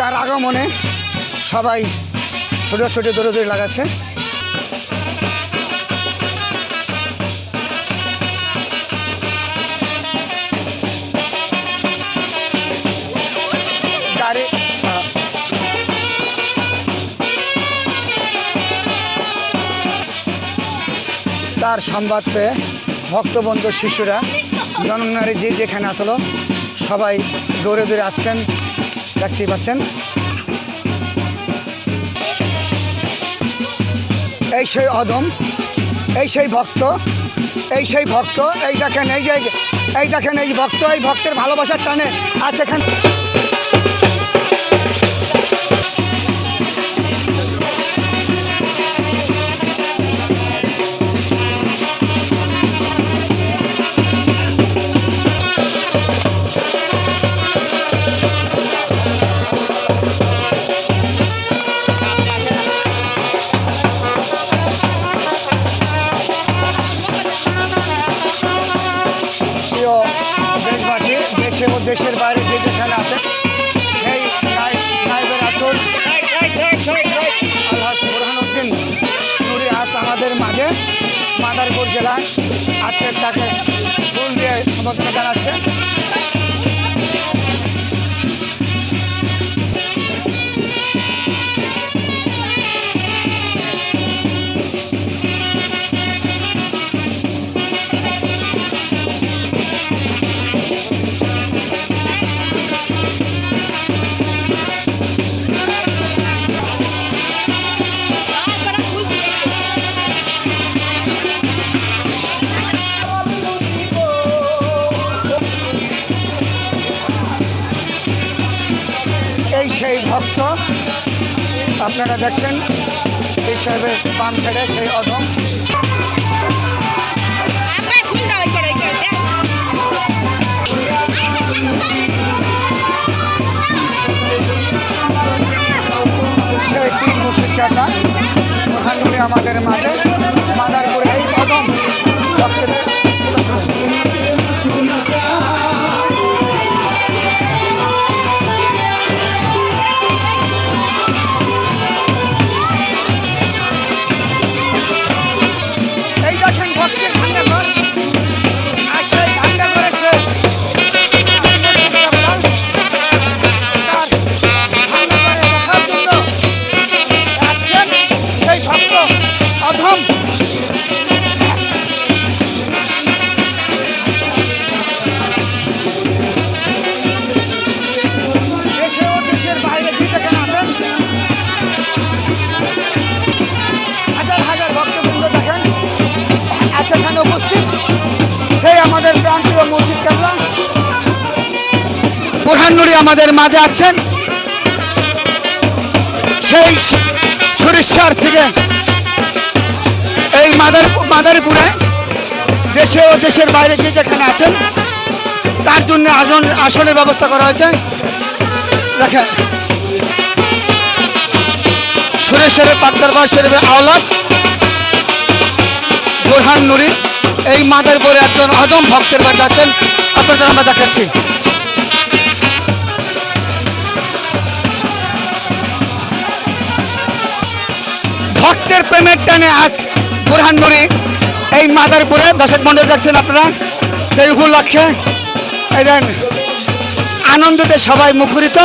তার আগমনে সবাই ছোটো ছোটো দৌড়ে লাগাচ্ছে। গাড়ি তার সংবাদ পেয়ে ভক্তবন্ধু শিশুরা জননারী যে যেখানে আসলো সবাই দৌড়ে দৌড়ে আসছেন, দেখতেই পাচ্ছেন। এই সেই অদম, এই সেই ভক্ত, এই সেই ভক্ত, এই দেখেন, এই দেখেন এই ভক্ত, এই ভক্তের ভালোবাসার টানে আছে এখানে। দেশবাসী দেশে ও দেশের বাইরে যে যেখানে আছে সেই নায়েবের আসল আলহাজ বুরহানুদ্দিন নুরি আজ আমাদের মাঝে মাদারীপুর জেলায় আজকে তাকে ফুল দিয়ে সম্বোধনা জানাচ্ছে। এই সেই ভক্ত আপনারা দেখছেন, এই সাহেবের বাম সাইডে সেই অদম। সেই তিন মুশিদটা ওখানে আমাদের মাঝে মাদারপুর এই অদম ভক্তের উপস্থিত সেই আমাদের প্রান্তীয় মসজিদ কেবলা বুরহান নুরি আমাদের মাঝে আছেন। সেই সুরেশ্বর থেকে এই মাদারীপুরে দেশে ও দেশের বাইরে যে যেখানে আছেন তার জন্য আসনের ব্যবস্থা করা হয়েছে। দেখেন সুরেশ্বরের পাকদরবার শরীফের আওলাদ বুরহান নুরি এই মাদারীপুরে একজন অদম ভক্তের বাড়ি আছেন, আপনাদের আমরা দেখাচ্ছি। ভক্তের প্রেমের টানে আজ বুরহান নুরি এই মাদারীপুরে দর্শক মন্ডল দেখছেন আপনারা, সেই উপলক্ষে এই আনন্দতে সবাই মুখরিত।